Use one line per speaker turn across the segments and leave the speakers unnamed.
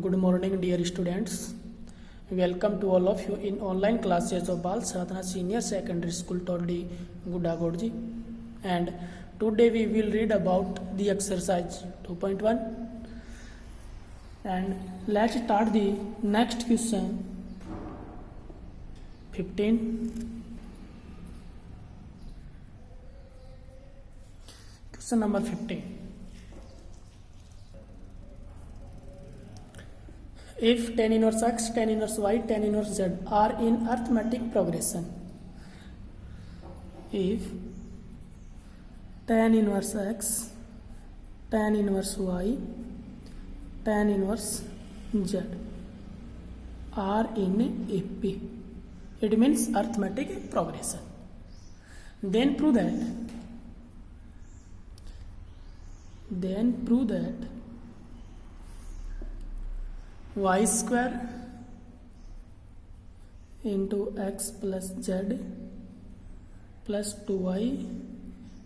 Good morning, dear students. Welcome to all of you in online classes of Bal Sadhana Senior Secondary School, Todi Gudagodji. And today we will read about the exercise 2.1. And let's start the next question. 15. Question number 15. If tan inverse x, tan inverse y, tan inverse z are in arithmetic progression, if tan inverse x, tan inverse y, tan inverse z are in AP, it means arithmetic progression, then prove that y square into x plus z plus 2y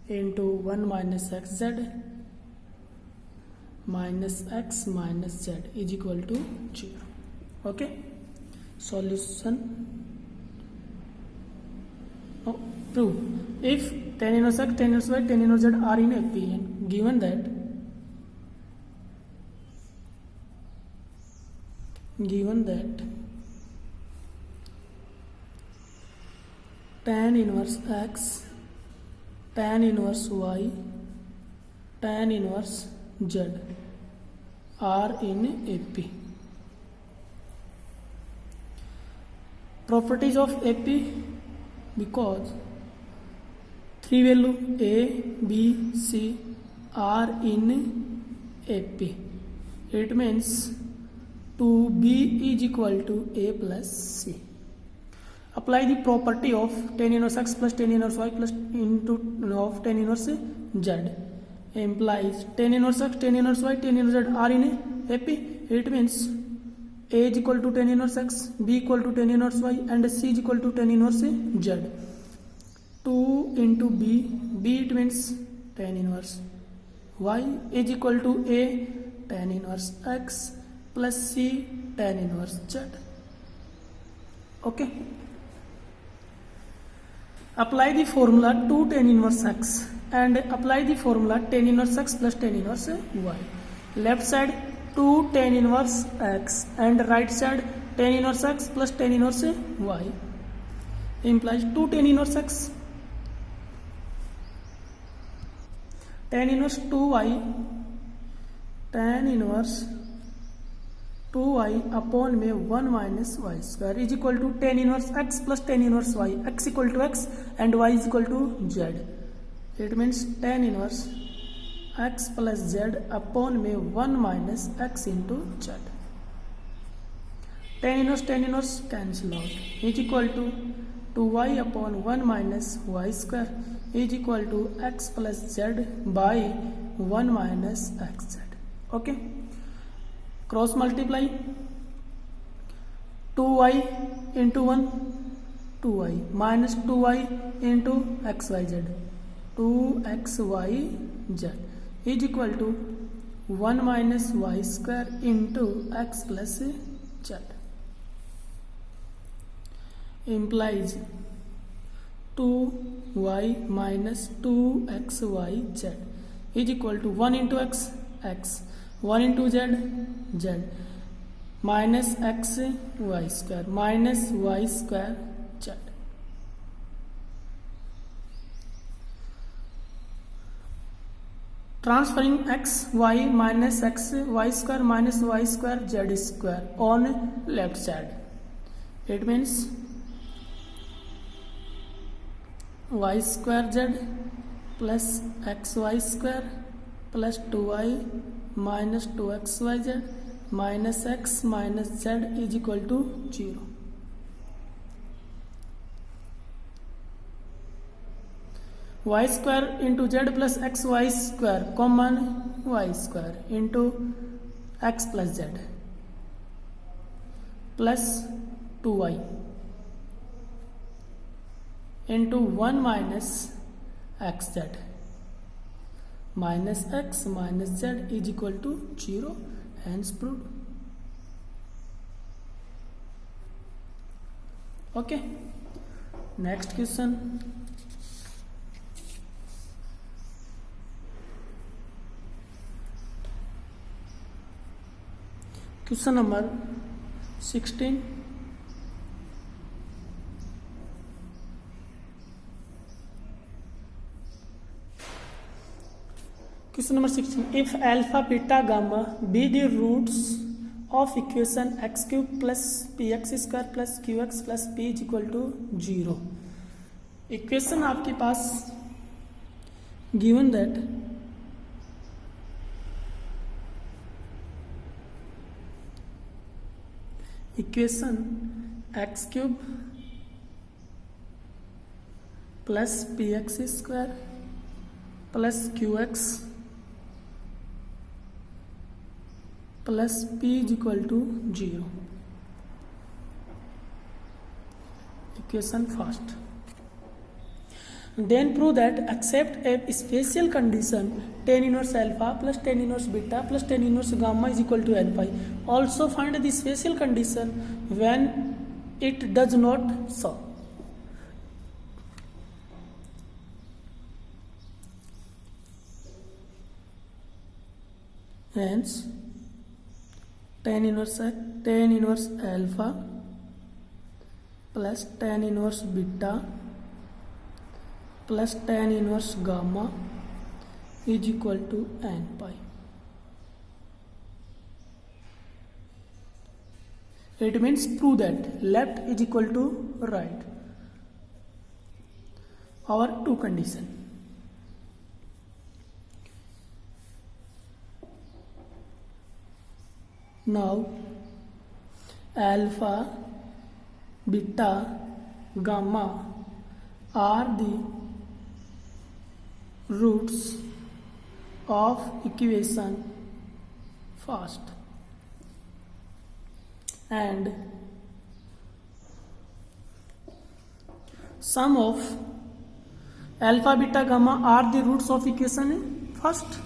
into 1 minus xz minus x minus z is equal to 0. Okay, solution. Now prove if tan inverse x, tan inverse y, tan inverse z are in AP, and given that tan inverse x, tan inverse y, tan inverse z are in AP. Properties of AP, because three value A, B, C are in AP, it means 2B is equal to A plus C. Apply the property of tan inverse x plus tan inverse y plus into of tan inverse z implies tan inverse x, tan inverse y, tan inverse z are in AP. It means A is equal to tan inverse x, B equal to tan inverse y, and C is equal to tan inverse z. 2 into B it means tan inverse y is equal to A tan inverse x plus C tan inverse z. Okay. Apply the formula 2 tan inverse x and apply the formula tan inverse x plus tan inverse y. Left side 2 tan inverse x and right side tan inverse x plus tan inverse y implies 2 tan inverse x, tan inverse 2y, tan inverse 2y upon में 1 minus y square is equal to tan inverse x plus tan inverse y, x equal to x and y is equal to z. It means tan inverse x plus z upon में 1 minus x into z. Tan inverse cancel out is equal to 2y upon 1 minus y square is equal to x plus z by 1 minus xz. Okay. Cross multiply 2y into 1 2y minus 2y into xyz 2xyz is equal to 1 minus y square into x plus z implies 2y minus 2xyz is equal to 1 into x 1 into z minus x y square minus y square z. Transferring x y minus x y square minus y square z square on left side, it means y square z plus xy square plus 2y minus 2xyz minus x minus z is equal to 0. Y square into z plus xy square common y square into x plus z plus 2y into 1 minus xz minus x minus z is equal to 0, hence proved. Okay, next question. Question number 16. Question number 16. If alpha, beta, gamma be the roots of equation x cube plus px square plus qx plus p is equal to 0. Equation आपके पास given that equation x cube plus px square plus qx plus p is equal to 0. Equation first. Then prove that accept a special condition tan inverse alpha plus tan inverse beta plus tan inverse gamma is equal to n pi. Also find the special condition when it does not so. Hence tan inverse alpha plus tan inverse beta plus tan inverse gamma is equal to n pi. It means prove that left is equal to right. Our two condition. Now alpha, beta, gamma are the roots of equation first, and sum of alpha, beta, gamma are the roots of equation first.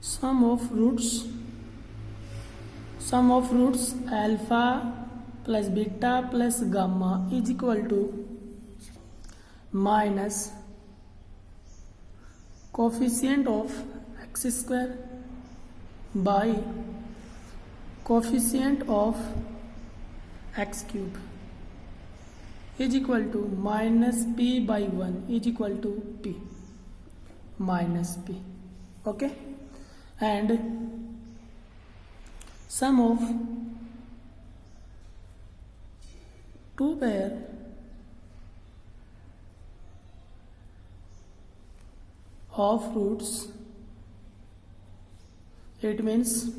Sum of roots alpha plus beta plus gamma is equal to minus coefficient of x square by coefficient of x cube is equal to minus p by 1 is equal to p minus p. Okay, and sum of two pair of roots, it means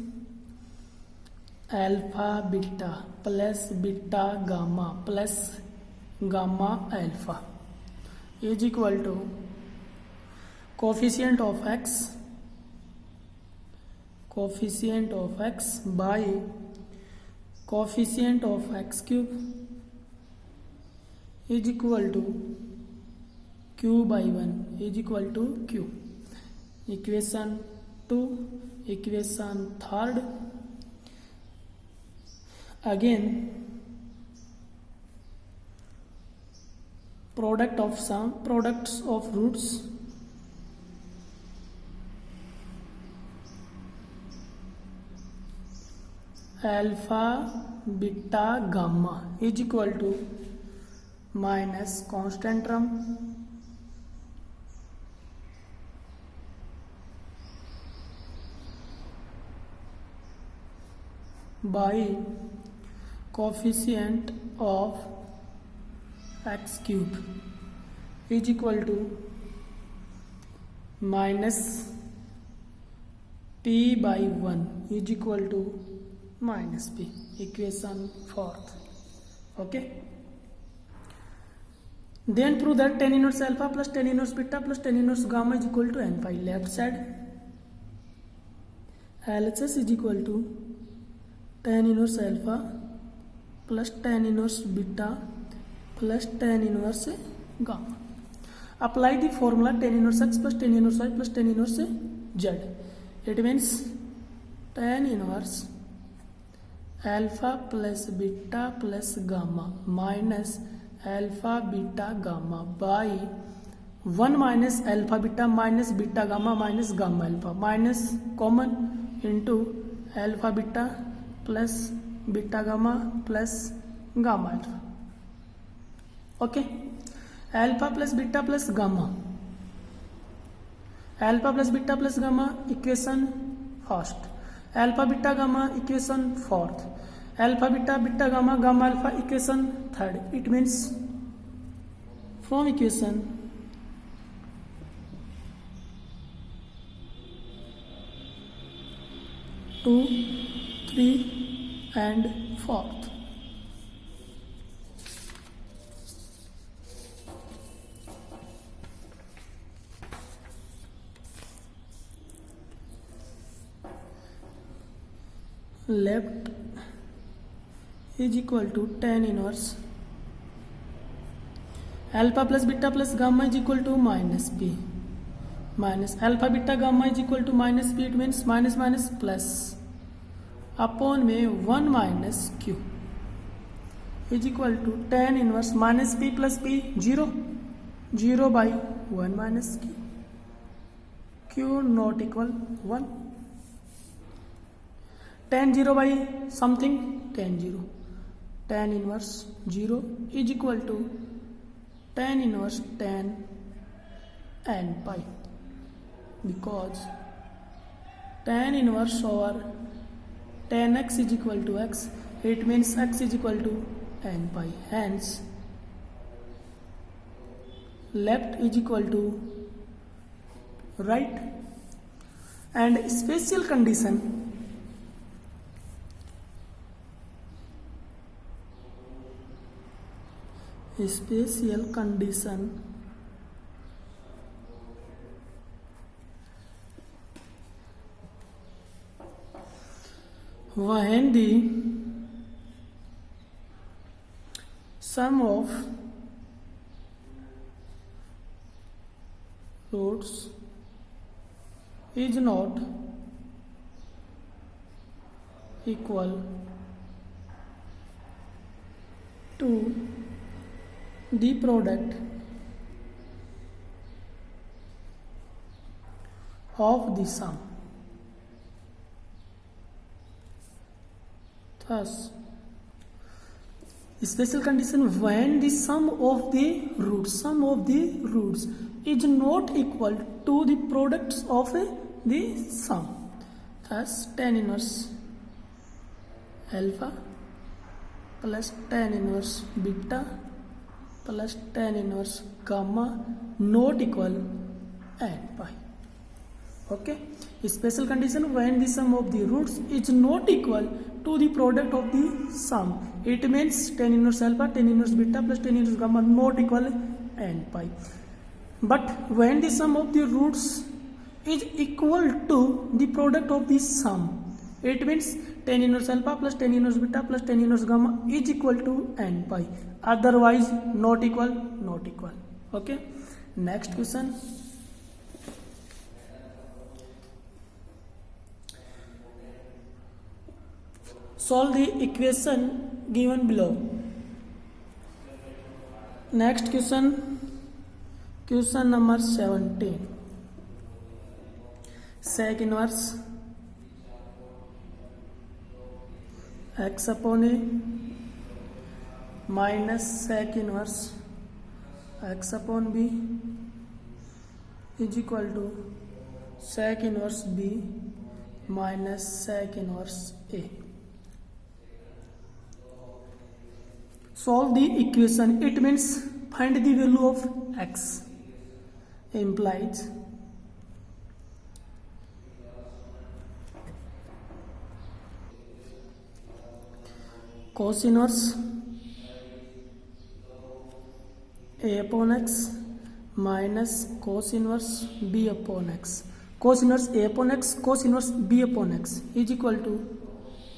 alpha beta plus beta gamma plus gamma alpha is equal to coefficient of x by coefficient of x cube is equal to q by 1 is equal to q. Equation 2. Equation third. Again products of roots alpha, beta, gamma is equal to minus constant term by coefficient of x cube is equal to minus p by 1 is equal to minus p. Equation fourth. Okay, then prove that tan inverse alpha plus tan inverse beta plus tan inverse gamma is equal to n pi. Left side LHS is equal to tan inverse alpha plus tan inverse beta plus tan inverse gamma. Apply the formula tan inverse x plus tan inverse y plus tan inverse z. It means tan inverse alpha plus beta plus gamma minus alpha beta gamma by 1 minus alpha beta gamma minus gamma alpha minus common into alpha beta plus beta gamma plus gamma alpha. Okay, alpha plus beta plus gamma, alpha plus beta plus gamma equation first, alpha beta gamma equation fourth, alpha beta gamma gamma alpha equation third. It means from equation 2, 3 and 4th. Left is equal to tan inverse alpha plus beta plus gamma is equal to minus p minus alpha beta gamma is equal to minus p. It means minus minus plus upon में 1 minus q is equal to tan inverse minus p plus p 0 by 1 minus q not equal 1. tan 0 by something tan 0, tan inverse 0 is equal to tan inverse tan n pi, because tan inverse over tan x is equal to x, it means x is equal to n pi, hence left is equal to right. And special condition when the sum of roots is not equal to the product of the sum. Thus, special condition when the sum of the roots is not equal to the products of the sum. Thus, tan inverse alpha plus tan inverse beta plus tan inverse gamma not equal n pi. Okay, special condition when the sum of the roots is not equal to the product of the sum, it means tan inverse alpha, tan inverse beta plus tan inverse gamma not equal n pi. But when the sum of the roots is equal to the product of the sum, it means tan inverse alpha plus tan inverse beta plus tan inverse gamma is equal to n pi, otherwise not equal. Okay, next question. Solve the equation given below. Next question number 17. Sec inverse x upon a minus sec inverse x upon b is equal to sec inverse b minus sec inverse a. Solve the equation. It means find the value of x. Implies cos inverse a upon x minus cos inverse b upon x. Cos inverse a upon x, cos inverse b upon x is equal to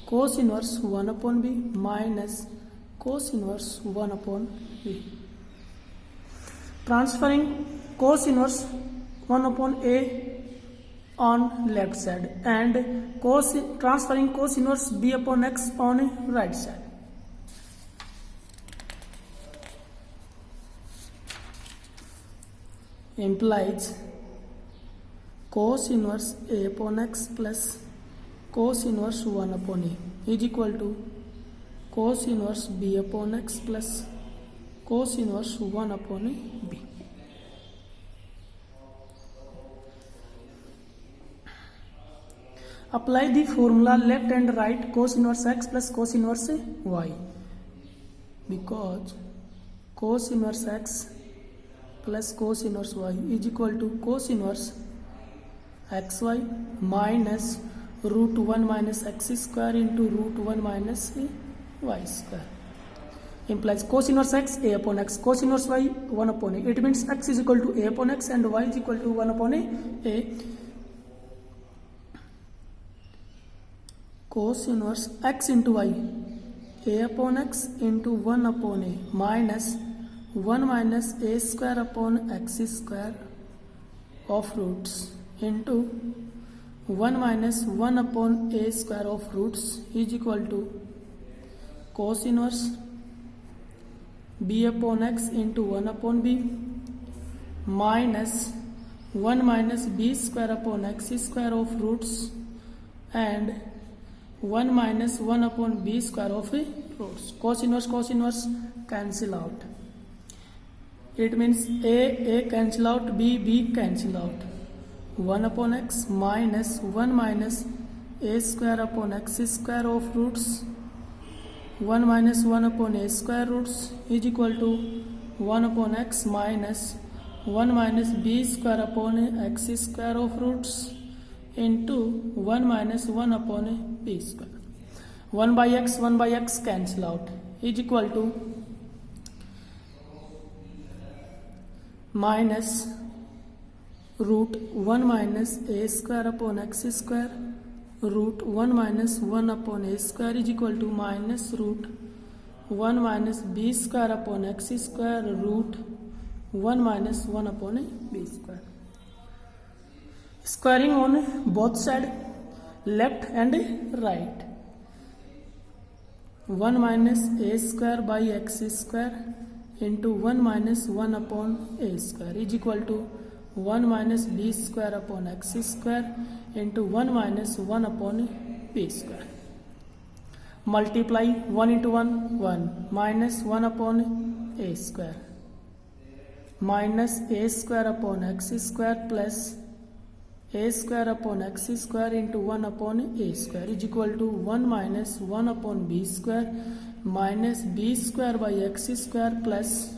cos inverse 1 upon b minus cos inverse 1 upon b. Transferring cos inverse 1 upon a on left side and transferring cos inverse b upon x on right side. Implies cos inverse a upon x plus cos inverse 1 upon a is equal to cos inverse b upon x plus cos inverse 1 upon a b. Apply the formula left and right cos inverse x plus cos inverse y, because cos inverse x plus cos inverse y is equal to cos inverse xy minus root 1 minus x square into root 1 minus y square. Implies cos inverse x a upon x, cos inverse y 1 upon a. It means x is equal to a upon x and y is equal to 1 upon a. Cos inverse x into y, a upon x into 1 upon a minus 1 minus a square upon x square of roots into 1 minus 1 upon a square of roots is equal to cos inverse b upon x into 1 upon b minus 1 minus b square upon x square of roots and 1 minus 1 upon b square of roots. Cos inverse cancel out. It means a cancel out, b cancel out. 1 upon x minus 1 minus a square upon x square of roots 1 minus 1 upon a square roots is equal to 1 upon x minus 1 minus b square upon x square of roots into 1 minus 1 upon b square. 1 by x cancel out is equal to minus root 1 minus a square upon x square root 1 minus 1 upon a square is equal to minus root 1 minus b square upon x square root 1 minus 1 upon b square. Squaring on both sides, left and right. 1 minus a square by x square into 1 minus 1 upon a square is equal to 1 minus b square upon x square into 1 minus 1 upon b square. Multiply 1 into 1 minus 1 upon a square minus a square upon x square plus a square upon x square into 1 upon a square is equal to 1 minus 1 upon b square minus b square by x square plus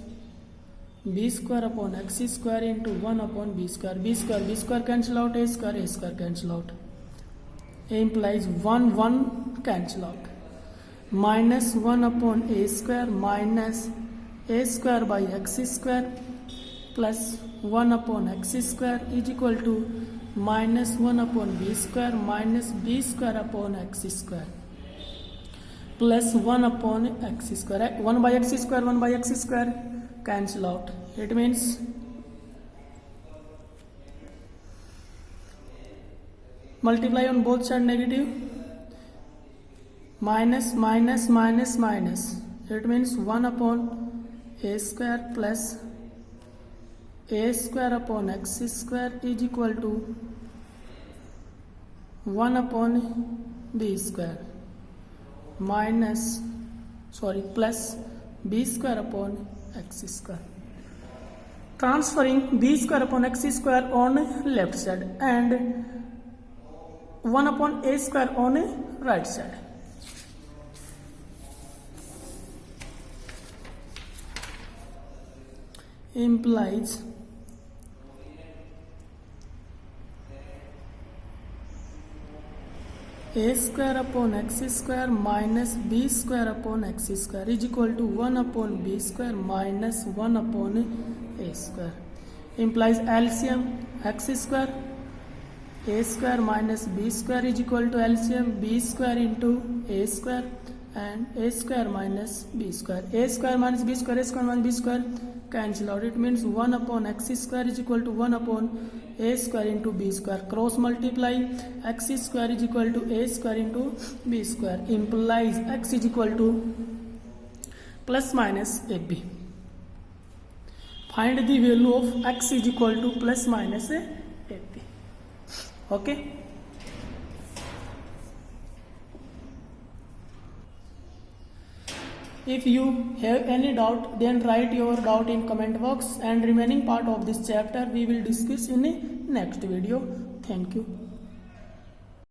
b square upon x square into 1 upon b square cancel out, a square cancel out. A implies 1 cancel out. Minus 1 upon a square minus a square by x square plus 1 upon x square is equal to minus 1 upon b square minus b square upon x square plus 1 upon x square. 1 by x square cancel out. It means multiply on both sides negative minus. It means 1 upon a square plus a square upon x square is equal to 1 upon b square plus b square upon x square. Transferring b square upon x square on left side and 1 upon a square on right side. Implies a square upon x square minus b square upon x square is equal to 1 upon b square minus 1 upon a square. Implies LCM x square a square minus b square is equal to LCM b square into a square and a square minus b square. A square minus b square, a square minus b square cancel out. It means 1 upon x square is equal to 1 upon a square into b square. Cross multiply, x square is equal to a square into b square, implies x is equal to plus minus ab. Find the value of x is equal to plus minus ab. Okay. If you have any doubt, then write your doubt in comment box, and remaining part of this chapter we will discuss in a next video. Thank you.